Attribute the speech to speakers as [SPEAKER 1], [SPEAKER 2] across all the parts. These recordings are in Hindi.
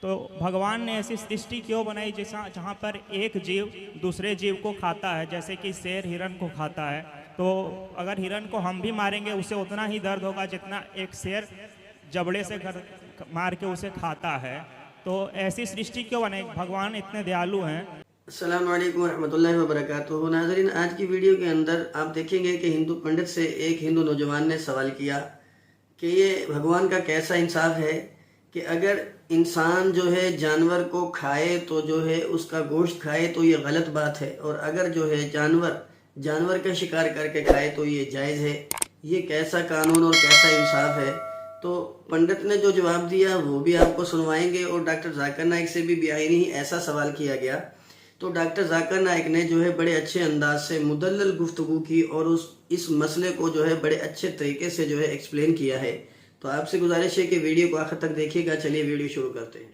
[SPEAKER 1] तो भगवान ने ऐसी सृष्टि क्यों बनाई जैसा जहाँ पर एक जीव दूसरे जीव को खाता है, जैसे कि शेर हिरन को खाता है। तो अगर हिरन को हम भी मारेंगे उसे उतना ही दर्द होगा जितना एक शेर जबड़े से मार के उसे खाता है। तो ऐसी सृष्टि क्यों बनाई? भगवान इतने दयालु हैं।
[SPEAKER 2] अस्सलाम वालेकुम रहमतुल्लाहि व बरकातुहू। नाज़रीन, आज की वीडियो के अंदर आप देखेंगे कि हिंदू पंडित से एक हिंदू नौजवान ने सवाल किया कि ये भगवान का कैसा इंसाफ है कि अगर इंसान जो है जानवर को खाए तो जो है उसका गोश्त खाए तो ये गलत बात है, और अगर जो है जानवर का शिकार करके खाए तो ये जायज़ है। ये कैसा कानून और कैसा इंसाफ है? तो पंडित ने जो जवाब दिया वो भी आपको सुनवाएंगे, और डॉक्टर जाकिर नाइक से भी बेआईनी ही ऐसा सवाल किया गया। तो डॉक्टर जाकिर नाइक ने जो है बड़े अच्छे अंदाज से मुदल्लल गुफ्तगू की और इस मसले को जो है बड़े अच्छे तरीके से जो है एक्सप्लेन किया है। तो आपसे गुजारिश है कि वीडियो को आखिर तक देखिएगा। चलिए वीडियो शुरू करते हैं।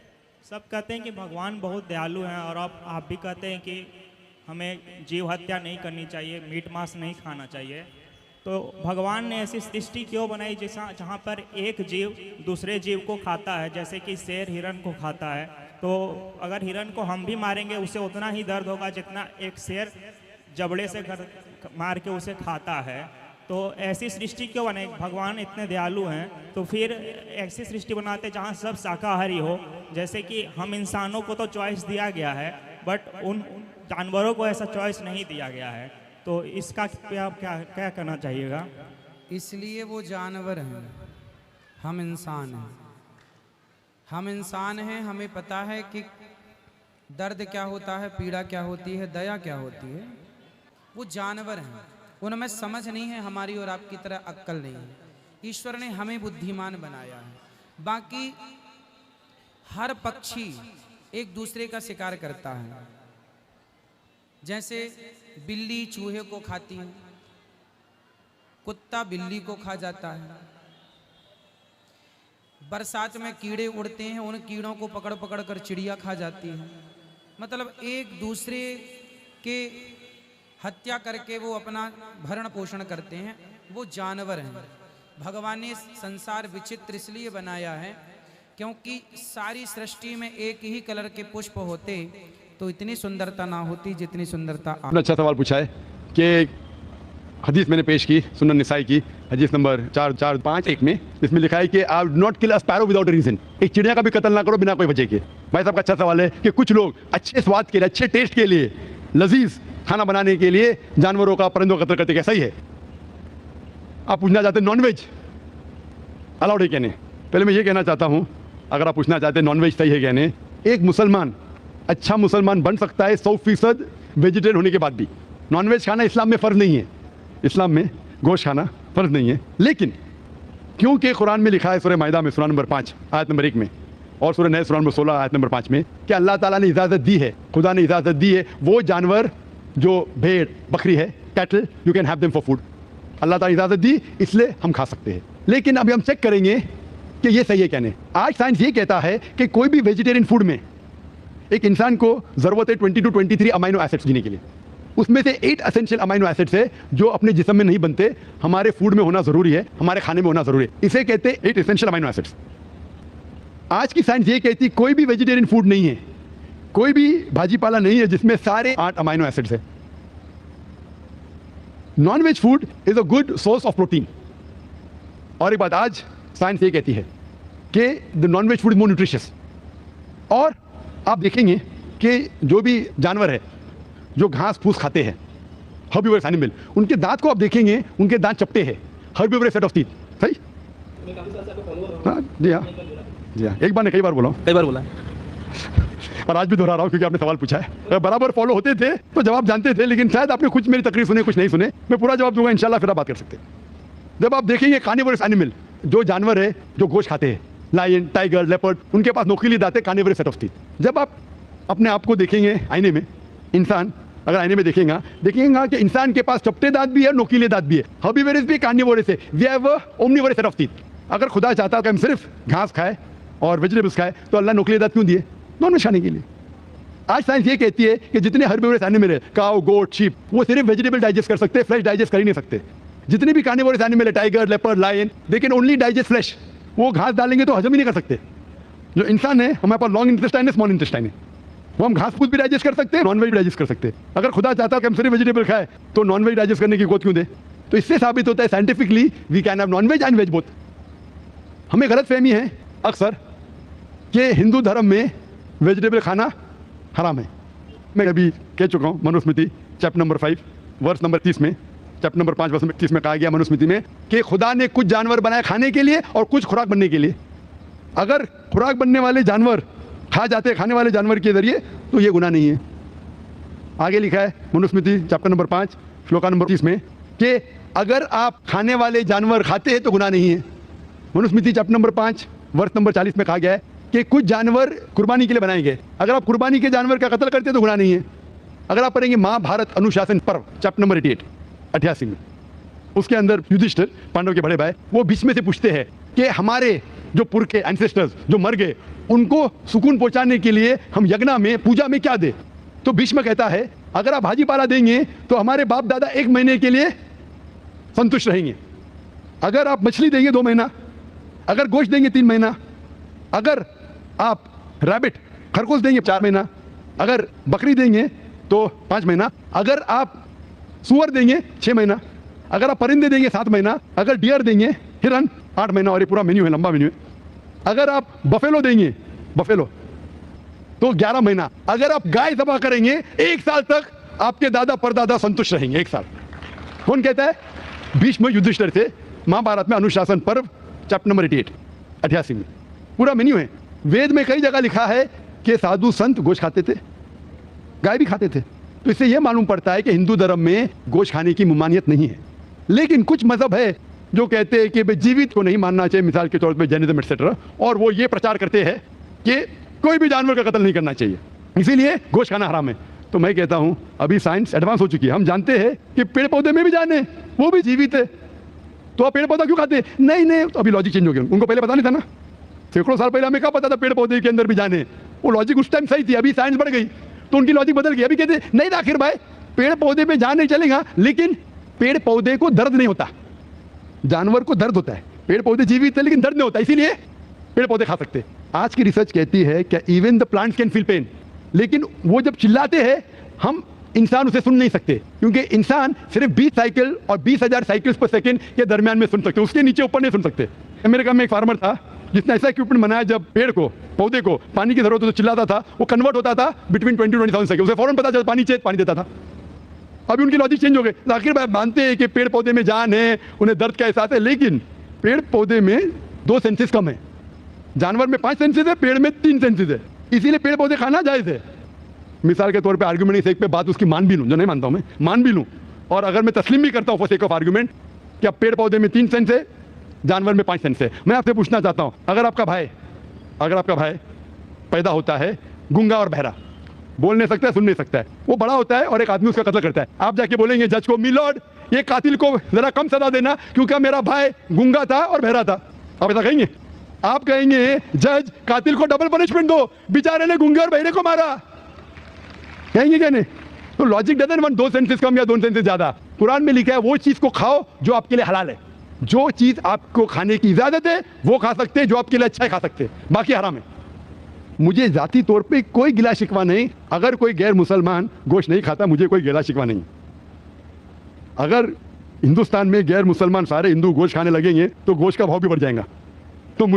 [SPEAKER 1] सब कहते हैं कि भगवान बहुत दयालु हैं, और आप भी कहते हैं कि हमें जीव हत्या नहीं करनी चाहिए, मीट मांस नहीं खाना चाहिए। तो भगवान ने ऐसी सृष्टि क्यों बनाई जैसा जहाँ पर एक जीव दूसरे जीव को खाता है, जैसे कि शेर हिरन को खाता है। तो अगर हिरन को हम भी मारेंगे उसे उतना ही दर्द होगा जितना एक शेर जबड़े से मार के उसे खाता है। तो ऐसी सृष्टि क्यों बनाई? भगवान इतने दयालु हैं, तो फिर ऐसी सृष्टि बनाते जहाँ सब शाकाहारी हो। जैसे कि हम इंसानों को तो चॉइस दिया गया है, बट उन जानवरों को ऐसा चॉइस नहीं दिया गया है। तो इसका क्या क्या करना चाहिएगा?
[SPEAKER 3] इसलिए वो जानवर हैं, हम इंसान हैं। हम इंसान हैं, हमें पता है कि दर्द क्या होता है, पीड़ा क्या होती है, दया क्या होती है। वो जानवर हैं, उनमें समझ नहीं है, हमारी और आपकी तरह अक्ल नहीं है। ईश्वर ने हमें बुद्धिमान बनाया है। बाकी हर पक्षी एक दूसरे का शिकार करता है। जैसे बिल्ली चूहे को खाती है, कुत्ता बिल्ली को खा जाता है। बरसात में कीड़े उड़ते हैं, उन कीड़ों को पकड़ पकड़ कर चिड़िया खा जाती है। मतलब एक दूसरे के हत्या करके वो अपना भरण पोषण करते हैं। वो जानवर हैं। भगवान ने संसार विचित्र इसलिए बनाया है क्योंकि सारी सृष्टि में एक ही कलर के पुष्प होते तो इतनी सुंदरता ना होती जितनी सुंदरता।
[SPEAKER 4] अच्छा सवाल पूछा है कि हदीस मैंने पेश की, सुनन निसाई की हदीस नंबर 4451 में, इसमें लिखा है कि I would not kill a sparrow without a reason. एक चिड़िया का भी कत्ल ना करो बिना कोई वजह के। भाई साहब का अच्छा सवाल है कि कुछ लोग अच्छे स्वाद के लिए, अच्छे टेस्ट के लिए, लजीज खाना बनाने के लिए जानवरों का, परिंदों का कत्ल करते, कैसा ही है? आप पूछना चाहते हैं नॉनवेज अलाउड है कहने? पहले मैं ये कहना चाहता हूँ, अगर आप पूछना चाहते हैं नॉनवेज सही है कहने, एक मुसलमान अच्छा मुसलमान बन सकता है 100% वेजिटेरियन होने के बाद भी। नॉनवेज खाना इस्लाम में फ़र्ज नहीं है, इस्लाम में गोश्त खाना फ़र्ज नहीं है। लेकिन क्योंकि कुरान में लिखा है सूरह माइदा में सूरह नंबर 5 आयत नंबर 1 में, और सूरह नहल सूरह नंबर 16 आयत नंबर 5 में, कि अल्लाह ताला ने इजाज़त दी है, खुदा ने इजाज़त दी है, वो जानवर जो भेड़ बकरी है, cattle, you can have them for food. Allah ताला इजाज़त दी, इसलिए हम खा सकते हैं। लेकिन अभी हम चेक करेंगे कि ये सही है कहने। आज साइंस ये कहता है कि कोई भी वेजिटेरियन फूड में एक इंसान को ज़रूरत है 20 to 23 अमाइनो एसिड्स जीने के लिए। उसमें से 8 एसेंशियल अमाइनो एसिड्स है जो अपने जिस्म में नहीं बनते, हमारे फूड में होना ज़रूरी है, हमारे खाने में होना ज़रूरी है। इसे कहते हैं 8 एसेंशियल अमाइनो एसिड्स। आज की साइंस ये कहती है कोई भी वेजिटेरियन फूड नहीं है, कोई भी भाजीपाला नहीं है जिसमें सारे 8 अमाइनो एसिड्स है। Non veg food is a good source of protein. और एक बात आज साइंस ये कहती है कि the non veg food is more nutritious. और आप देखेंगे कि जो भी जानवर है जो घास फूस खाते हैं, हर्बिवोरस एनिमल, उनके दांत को आप देखेंगे, उनके दांत चपटे हैं, हर्बिवोरस सेट ऑफ टीथ। सही? हाँ जी, हाँ जी, हाँ। एक बार नहीं, कई बार बोला हूँ, कई बार बोला और आज भी दोहरा रहा हूँ क्योंकि आपने सवाल पूछा है। बराबर फॉलो होते थे तो जवाब जानते थे, लेकिन शायद आपने कुछ मेरी तकरीर सुने, कुछ नहीं सुने। मैं पूरा जवाब दूंगा इंशाल्लाह, फिर आप बात कर सकते हैं। जब आप देखेंगे कार्निवोरस एनिमल, जो जानवर है जो गोश्त खाते हैं, लायन, टाइगर, लेपर्ड, उनके पास नोकीली दांत है, कार्निवोरस सेट ऑफ टीथ। जब आप अपने आप को देखेंगे आईने में, इंसान अगर आईने में देखेगा कि इंसान के पास चपटे दांत भी है, नोकीले दांत भी है। हर्बिवोरस भी कार्निवोरस है, we have a omnivorous set of teeth. अगर खुदा चाहता कि हम सिर्फ घास खाए और वेजिटेबल्स खाए तो अल्लाह नोकीले दांत क्यों दिए? नॉनवेज खाने के लिए। आज साइंस ये कहती है कि जितने हर्बिवोरस एनिमल है, काऊ, गोट, शीप, वो सिर्फ वेजिटेबल डाइजेस्ट कर सकते हैं, फ्लेश डाइजेस्ट कर ही नहीं सकते। जितने भी कार्निवोरस एनिमल है, tiger, leopard, lion, they can only digest flesh. वो घास डालेंगे तो हजम ही नहीं कर सकते। जो इंसान है हमारे पास लॉन्ग इंटेस्टाइन है, स्मॉल इंटेस्टाइन है। वो हम घास फूस भी डाइजेस्ट कर सकते हैं, नॉन वेज भी डाइजेस्ट कर सकते हैं। अगर खुदा चाहता है कि हम सिर्फ वेजिटेबल खाए तो नॉन वेज डाइजेस्ट करने की गोद क्यों दे? तो इससे साबित होता है scientifically we can have non veg and veg both. हमें गलत फहमी है अक्सर कि हिंदू धर्म में वेजिटेबल खाना हराम है। मैं अभी कह चुका हूँ Manusmriti chapter number 5 verse number 30 में, चैप्टर नंबर 5 वर्स नंबर 30 में कहा गया मनुस्मृति में कि खुदा ने कुछ जानवर बनाए खाने के लिए और कुछ खुराक बनने के लिए। अगर खुराक बनने वाले जानवर खा जाते हैं खाने वाले जानवर के जरिए तो ये गुनाह नहीं है। आगे लिखा है Manusmriti chapter number 5 shloka number 30 में कि अगर आप खाने वाले जानवर खाते हैं तो गुनाह नहीं है। मनुस्मृति चैप्टर नंबर 5 वर्ष नंबर 40 में कहा गया है कि कुछ जानवर कुर्बानी के लिए बनाए गए, अगर आप कुर्बानी के जानवर का कत्ल करते हैं तो गुनाह नहीं है। अगर आप पढ़ेंगे महाभारत अनुशासन पर्व चैप्टर नंबर 88 में, उसके अंदर युधिष्ठिर पांडव के बड़े भाई वो बीच में से पूछते हैं कि हमारे जो पुरखे एंसेस्टर्स जो मर गए उनको सुकून पहुंचाने के लिए हम यज्ञ में पूजा में क्या दे? तो भीष्म कहता है अगर आप भाजी पाला देंगे तो हमारे बाप दादा 1 महीने के लिए संतुष्ट रहेंगे। अगर आप मछली देंगे 2 महीना, अगर गोश्त देंगे 3 महीना, अगर आप रैबिट खरगोश देंगे 4 महीना, अगर बकरी देंगे तो 5 महीना, अगर आप सुअर देंगे 6 महीना, अगर आप परिंदे देंगे 7 महीना, अगर डियर देंगे हिरन 8 महीना। और ये पूरा मेन्यू है, लंबा मेन्यू है। अगर आप बफेलो देंगे बफेलो तो 11 महीना। अगर आप गाय ज़बह करेंगे 1 साल तक आपके दादा परदादा संतुष्ट रहेंगे। 1 साल। कौन कहता है? भीष्म युधिष्ठिर थे महाभारत में अनुशासन पर्व चैप्टर नंबर 88 में पूरा मेन्यू है। वेद में कई जगह लिखा है कि साधु संत गोश्त खाते थे, गाय भी खाते थे। तो इससे यह मालूम पड़ता है कि हिंदू धर्म में गोश्त खाने की ममानियत नहीं है। लेकिन कुछ मजहब है जो कहते हैं कि जीवित को नहीं मानना चाहिए, मिसाल के तौर पे जैनिज्म एक्सेट्रा, और वो ये प्रचार करते हैं कि कोई भी जानवर का कत्ल नहीं करना चाहिए, इसीलिए गोश्त खाना हराम है। तो मैं कहता हूं अभी साइंस एडवांस हो चुकी है, हम जानते हैं कि पेड़ पौधे में भी जान है, वो भी जीवित है, तो आप पेड़ पौधा क्यों खाते हैं? नहीं, तो अभी लॉजिक चेंज हो गया। उनको पहले पता नहीं था ना, सैकड़ों साल पहले हमें क्या पता था पेड़ पौधे के अंदर भी जान है? वो लॉजिक उस टाइम सही थी, अभी साइंस बढ़ गई तो उनकी लॉजिक बदल गई। अभी कहते नहीं आखिर भाई पेड़ पौधे में जान नहीं चलेगा, लेकिन पेड़ पौधे को दर्द नहीं होता, जानवर को दर्द होता है। पेड़ पौधे जीवित है लेकिन दर्द नहीं होता, इसीलिए पेड़ पौधे खा सकते। आज की रिसर्च कहती है कि even the plants can feel pain, लेकिन वो जब चिल्लाते हैं हम इंसान उसे सुन नहीं सकते, क्योंकि इंसान सिर्फ 20 साइकिल और 20,000 साइकिल्स पर सेकंड के दरमियान में सुन सकते, उसके नीचे ऊपर नहीं सुन सकते। अमेरिका में एक फार्मर था जिसने ऐसा इक्विपमेंट बनाया, जब पेड़ को पौधे को पानी की जरूरत हो तो चिल्लाता था, वो कन्वर्ट होता था बिटवीन 20,000 सेकंड, उसे फौरन पता चलता पानी चाहिए, पानी देता था। अभी उनकी लॉजिक चेंज हो गई। आखिर भाई मानते हैं कि पेड़ पौधे में जान है, उन्हें दर्द का एहसास है, लेकिन पेड़ पौधे में 2 सेंसेस कम है, जानवर में 5 सेंसेस है, पेड़ में 3 सेंसेस है, इसीलिए पेड़ पौधे खाना जायज है। मिसाल के तौर पे आर्गुमेंट इस एक पे बात उसकी मान भी लूं, जो नहीं मानता हूं मैं, मान भी लूं, और अगर मैं तस्लीम भी करता हूं फॉर सेक ऑफ आर्गुमेंट कि अब पेड़ पौधे में 3 सेंस है, जानवर में 5 सेंस है, मैं आपसे पूछना चाहता हूं, अगर आपका भाई पैदा होता है गूंगा और बहरा, बोल नहीं सकता है, सुन नहीं सकता है, वो बड़ा होता है और एक आदमी उसका कत्ल करता है, आप जाके बोलेंगे जज को, मिलॉर्ड ये कातिल को जरा कम सजा देना क्योंकि मेरा भाई गूंगा था और बहरा था, आप ऐसा कहेंगे? आप कहेंगे जज कातिल को डबल पनिशमेंट दो, बेचारे ने गूंगे और बहरे को मारा, कहेंगे क्या नहीं? तो लॉजिक डजंट वांट 2 सेंसेस कम या 2 सेंसेस ज्यादा। कुरान में लिखा है वो चीज को खाओ जो आपके लिए हलाल है, जो चीज आपको खाने की इजाजत है वो खा सकते हैं, जो आपके लिए अच्छा है खा सकते हैं, बाकी हराम है। मुझे जाती तौर पे कोई गिला शिकवा नहीं, अगर कोई गैर मुसलमान गोश्त नहीं खाता मुझे कोई गिला शिकवा नहीं। अगर हिंदुस्तान में गैर मुसलमान सारे हिंदू गोश्त खाने लगेंगे तो गोश्त का भाव भी बढ़ जाएगा, तो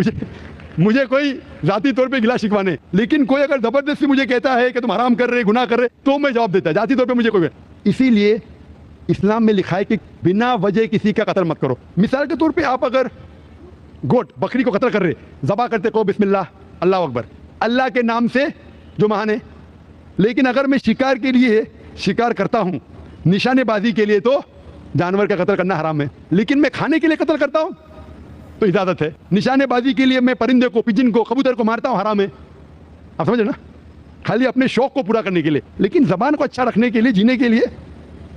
[SPEAKER 4] मुझे कोई जाती तौर पे गिला शिकवा नहीं। लेकिन कोई अगर जबरदस्ती मुझे कहता है कि तुम हराम कर रहे, गुनाह कर रहे, तो मैं जवाब देता है, जाती तौर पे मुझे कोई। इसीलिए इस्लाम में लिखा है कि बिना वजह किसी का कत्ल मत करो। मिसाल के तौर पे आप अगर गोट बकरी को कत्ल कर रहे, ज़बा करते को बिस्मिल्लाह अल्लाह अकबर, अल्लाह के नाम से जो महान है, लेकिन अगर मैं शिकार के लिए शिकार करता हूं, निशानेबाजी के लिए, तो जानवर का कत्ल करना हराम है। लेकिन मैं खाने के लिए कत्ल करता हूं तो इजाजत है। निशानेबाजी के लिए मैं परिंदे को, पिजन को, कबूतर को मारता हूं, हराम है। आप समझे ना, खाली अपने शौक को पूरा करने के लिए। लेकिन जबान को अच्छा रखने के लिए, जीने के लिए,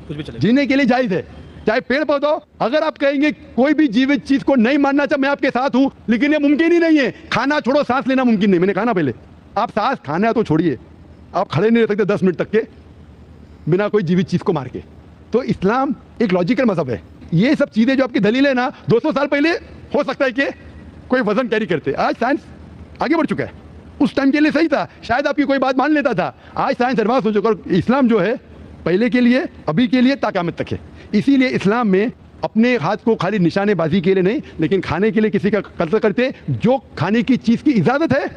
[SPEAKER 4] कुछ भी चले, जीने के लिए जायज है, चाहे पेड़ पौधा। अगर आप कहेंगे कोई भी जीवित चीज को नहीं मानना चाहिए, मैं आपके साथ हूं, लेकिन ये मुमकिन ही नहीं है। खाना छोड़ो, सांस लेना मुमकिन नहीं। मैंने कहा ना पहले, आप सांस खाना तो छोड़िए, आप खड़े नहीं रह सकते 10 मिनट तक के बिना कोई जीवित चीज को मार के। तो इस्लाम एक लॉजिकल मजहब है। ये सब चीजें जो आपकी दलील है ना, 200 साल पहले हो सकता है कि कोई वजन कैरी करते, आज साइंस आगे बढ़ चुका है। उस टाइम के लिए सही था, शायद आपकी कोई बात मान लेता था। आज साइंस एडवांस हो चुका और इस्लाम जो है पहले के लिए, अभी के लिए, ता क़यामत तक है। इसीलिए इस्लाम में अपने हाथ को खाली निशानेबाजी के लिए नहीं, लेकिन खाने के लिए किसी का कत्ल करते, जो खाने की चीज़ की इजाज़त है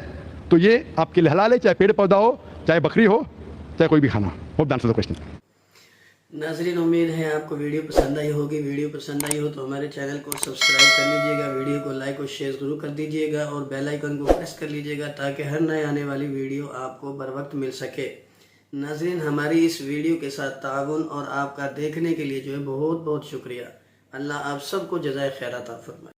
[SPEAKER 4] तो ये आपके लिए हलाल है, चाहे पेड़ पौधा हो, चाहे बकरी हो, चाहे कोई भी खाना हो। Hope the answer the question.
[SPEAKER 2] नाज़रीन, उम्मीद है आपको वीडियो पसंद आई होगी। वीडियो पसंद आई हो तो हमारे चैनल को सब्सक्राइब कर लीजिएगा, वीडियो को लाइक और शेयर ज़रूर कर दीजिएगा और बेल आइकन को प्रेस कर लीजिएगा ताकि हर नए आने वाली वीडियो आपको बर वक्त मिल सके। नाज़रीन, हमारी इस वीडियो के साथ ताउन और आपका देखने के लिए जो है बहुत बहुत शुक्रिया। अल्लाह आप सबको जज़ाए खैर अता फरमाए।